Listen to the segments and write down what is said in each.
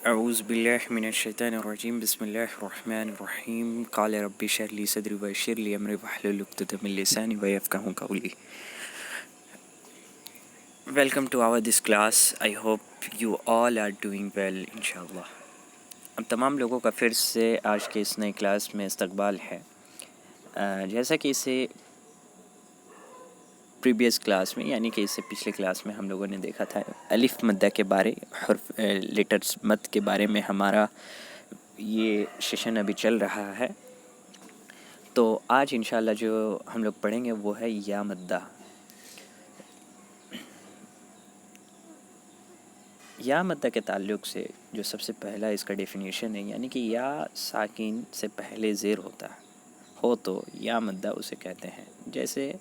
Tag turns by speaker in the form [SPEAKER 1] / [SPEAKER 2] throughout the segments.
[SPEAKER 1] اعوذ باللہ من الشیطان الرجیم بسم اللہ الرحمن الرحیم قال رب اشرح لی صدری ویسر لی امری واحلل عقدۃ من لسانی یفقہوا قولی. Welcome to our this class. I hope you all are doing well انشاءاللہ. اب تمام لوگوں کا پھر سے آج کے اس نئے کلاس میں استقبال ہے. جیسا کہ اسے پریویس کلاس میں یعنی کہ اس سے پچھلے کلاس میں ہم لوگوں نے دیکھا تھا الف مدہ کے بارے حرف لیٹرز مد کے بارے میں ہمارا یہ سیشن ابھی چل رہا ہے. تو آج انشاءاللہ جو ہم لوگ پڑھیں گے وہ ہے یا مدہ. یا مدہ کے تعلق سے جو سب سے پہلا اس کا ڈیفینیشن ہے یعنی کہ یا ساکن سے پہلے زیر ہوتا ہو تو یا مدہ اسے کہتے ہیں. جیسے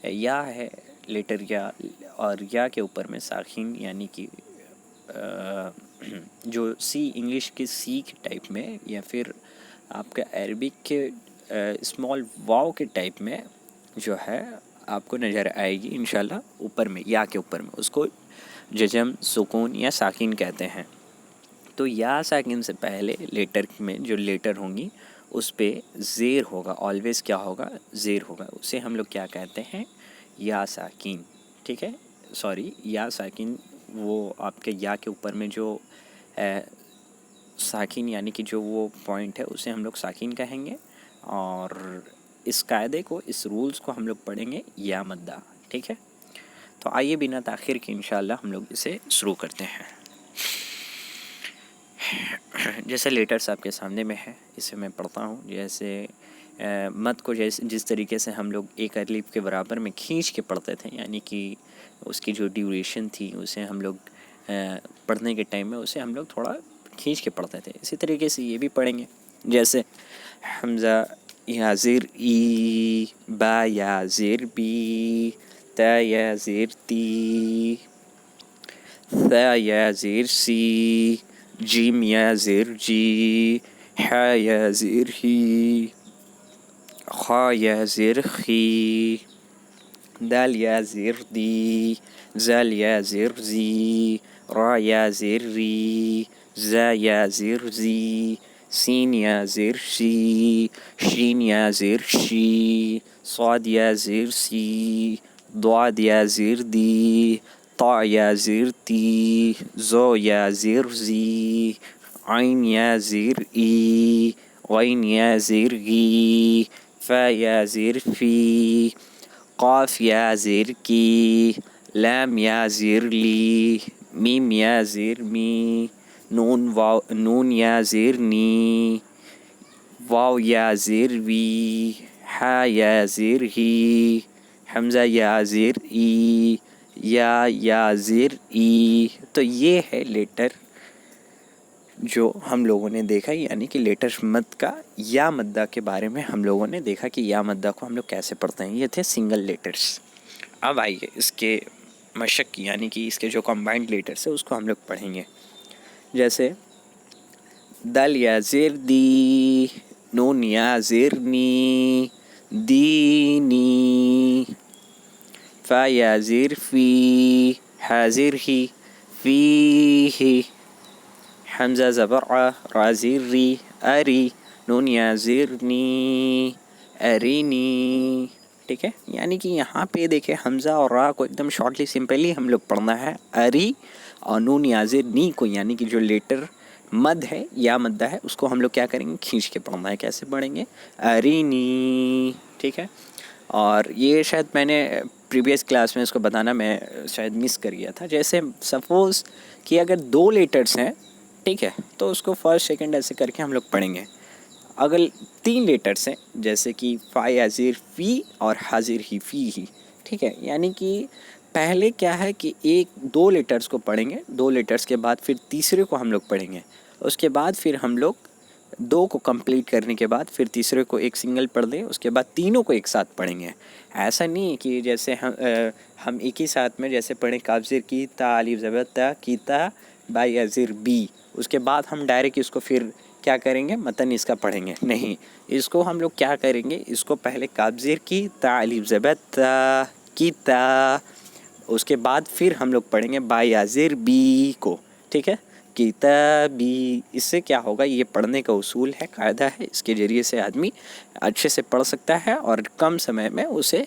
[SPEAKER 1] یا ہے لیٹر یا اور یا کے اوپر میں ساکن یعنی کہ جو سی انگلش کے سی کے ٹائپ میں یا پھر آپ کا عربک کے اسمال واو کے ٹائپ میں جو ہے آپ کو نظر آئے گی انشاءاللہ اوپر میں یا کے اوپر میں. اس کو جزم سکون یا ساکن کہتے ہیں. تو یا ساکن سے پہلے لیٹر میں جو لیٹر ہوں گی اس پہ زیر ہوگا. آلویز کیا ہوگا؟ زیر ہوگا. اسے ہم لوگ کیا کہتے ہیں؟ یا ساکن. ٹھیک ہے، سوری یا ساکن وہ آپ کے یا کے اوپر میں جو ساکن یعنی کہ جو وہ پوائنٹ ہے اسے ہم لوگ ساکن کہیں گے. اور اس قاعدے کو، اس رولز کو ہم لوگ پڑھیں گے یا مدہ. ٹھیک ہے، تو آئیے بنا تاخیر کے انشاءاللہ ہم لوگ اسے شروع کرتے ہیں. جیسے لیٹرز آپ کے سامنے میں ہے اسے میں پڑھتا ہوں. جیسے مد کو جس طریقے سے ہم لوگ ایک الف کے برابر میں کھینچ کے پڑھتے تھے یعنی کہ اس کی جو ڈیوریشن تھی اسے ہم لوگ پڑھنے کے ٹائم میں اسے ہم لوگ تھوڑا کھینچ کے پڑھتے تھے. اسی طریقے سے یہ بھی پڑھیں گے. جیسے حمزہ یا زیر ای، با یا زیر بی، تا یا زیر تی، ثا یا زیر سی، جیم یا زیر جی، حا یا زیر ہی، خا یا زیر خی، دال یا زیر دی، زال یا زیر زی، را یا زیر ری، زا یا زیر زی، سین یا زیر شی، شین یا زیر شی، صاد یا زیر سی، ضاد یا زیر دی، طا یا زیر تی، زو یا زیر زی، عین یا زیر ای، غین یا زیر گی، فا یا زیر فی، قاف یا زیر کی، لام یا زیر لی، میم یا زیر می، نون یا زیر نی، واو یا زیر وی، حا یا زیر ہی، حمزہ یا زیر ای، یا زیر ای. تو یہ ہے لیٹر جو ہم لوگوں نے دیکھا یعنی کہ لیٹر مد کا یا مدہ کے بارے میں ہم لوگوں نے دیکھا کہ یا مدہ کو ہم لوگ کیسے پڑھتے ہیں. یہ تھے سنگل لیٹرز. اب آئیے اس کے مشق یعنی کہ اس کے جو کمبائنڈ لیٹرز ہیں اس کو ہم لوگ پڑھیں گے. جیسے دال یا زیر دی، نون یا زیر نی، دینی، فا یا زیر فی، حا زیر ہی، فی، حمزہ زبر ع، را زیر ری، اری، نون یا زیر نی، ارینی. ٹھیک ہے، یعنی کہ یہاں پہ دیکھیں حمزہ اور را کو ایک دم شارٹلی سمپلی ہم لوگ پڑھنا ہے. اری اور نون یا زیر نی کو یعنی کہ جو لیٹر مد ہے یا مدہ ہے اس کو ہم لوگ کیا کریں گے؟ کھینچ کے پڑھنا ہے. کیسے پڑھیں گے؟ ارینی. ٹھیک ہے، اور یہ شاید میں نے پریویس کلاس میں اس کو بتانا میں شاید مس کر گیا تھا. جیسے سپوز کہ اگر دو لیٹرز ہیں ٹھیک ہے تو اس کو فرسٹ سیکنڈ ایسے کر کے ہم لوگ پڑھیں گے. اگر تین لیٹرز ہیں جیسے کہ فا یا زیر فی اور حاضر ہی فی ہی، ٹھیک ہے، یعنی کہ پہلے کیا ہے کہ دو لیٹرز کو پڑھیں گے، دو لیٹرز کے بعد پھر تیسرے کو ہم لوگ پڑھیں گے. اس کے بعد پھر ہم لوگ دو کو کمپلیٹ کرنے کے بعد پھر تیسرے کو ایک سنگل پڑھ دیں، اس کے بعد تینوں کو ایک ساتھ پڑھیں گے. ایسا نہیں کہ جیسے ہم ایک ہی ساتھ میں جیسے پڑھیں کاف زیر کی، تا الف زبر تا کی، تا با یا زیر بی، اس کے بعد ہم ڈائریکٹ اس کو پھر کیا کریں گے؟ متن اس کا پڑھیں گے. نہیں، اس کو ہم لوگ کیا کریں گے؟ اس کو پہلے کاف زیر کی، تا الف زبر تا کی، تا، اس کے بعد پھر ہم لوگ پڑھیں گے با یا زیر بی کو. ٹھیک ہے، کتابی، اس سے کیا ہوگا، یہ پڑھنے کا اصول ہے، قاعدہ ہے، اس کے ذریعے سے آدمی اچھے سے پڑھ سکتا ہے اور کم سمے میں اسے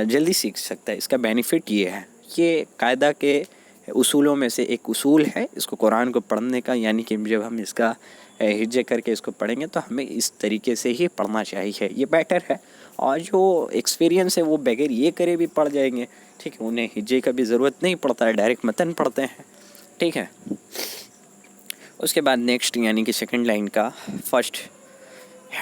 [SPEAKER 1] جلدی سیکھ سکتا ہے. اس کا بینیفٹ یہ ہے. یہ قاعدہ کے اصولوں میں سے ایک اصول ہے اس کو قرآن کو پڑھنے کا، یعنی کہ جب ہم اس کا ہجے کر کے اس کو پڑھیں گے تو ہمیں اس طریقے سے ہی پڑھنا چاہیے، یہ بیٹر ہے. اور جو ایکسپیرینس ہے وہ بغیر یہ کرے بھی پڑھ جائیں گے، ٹھیک ہے، انہیں ہجے کا بھی ضرورت نہیں پڑتا ہے، ڈائریکٹ متن پڑھتے ہیں، ٹھیک ہے. اس کے بعد نیکسٹ یعنی کہ سیکنڈ لائن کا فرسٹ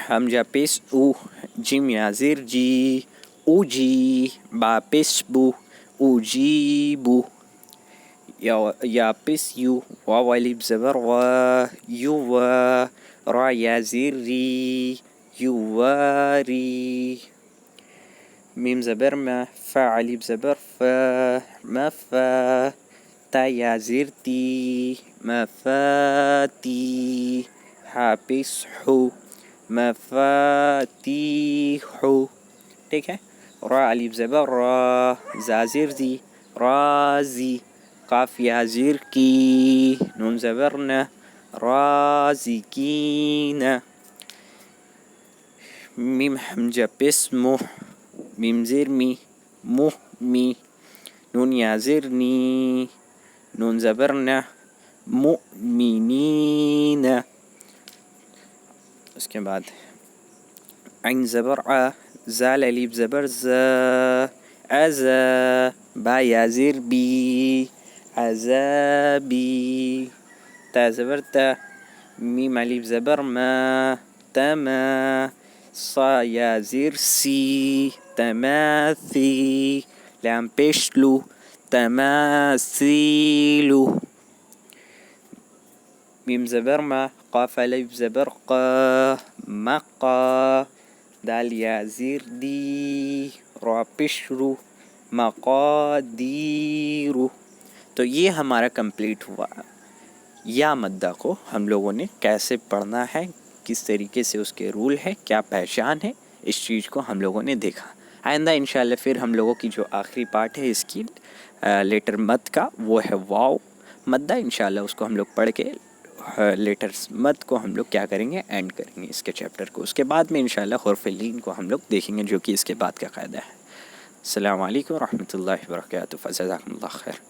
[SPEAKER 1] حمزہ پیش او جیم یا زیر جی او جی با پیش بو او جی بو یا پیش یو واو الف زبر و یو و را یا زیر ری یو و ری میم زبر ما فا الف زبر فا ما فا تا یا زیر تی مفاتی ہا پیش ہو مفاتیحو، ٹھیک ہے. را الف زبر را زا زیر زی رازی قاف یا زیر کی نون زبر نہ رازقین میم حمزہ پیش مو میم زیر می مو می نون یا زیر نی نون زبر نہ مؤمنین. اس کے بعد عین زبر ع زال الف زبر ز از با یا زیر بی عذابی تا زبر تا میم الف زبر ما تما صا یا زیر سی تماثی لام پیش لو تماثیلو میم زبر ما قاف الف زبر قا مقا دال یا زیر دی را پیش رو مقادیرو. تو یہ ہمارا کمپلیٹ ہوا. یا مدہ کو ہم لوگوں نے کیسے پڑھنا ہے، کس طریقے سے اس کے رول ہے، کیا پہچان ہے، اس چیز کو ہم لوگوں نے دیکھا. آئندہ انشاءاللہ پھر ہم لوگوں کی جو آخری پارٹ ہے اس کی لیٹر مد کا، وہ ہے واو مدہ. انشاءاللہ اس کو ہم لوگ پڑھ کے لیٹرز مد کو ہم لوگ کیا کریں گے، اینڈ کریں گے اس کے چیپٹر کو. اس کے بعد میں انشاءاللہ حرف لین کو ہم لوگ دیکھیں گے جو کہ اس کے بعد کا قاعدہ ہے. السلام علیکم ورحمۃ اللہ وبرکاتہ. فجزاکم اللہ خیر.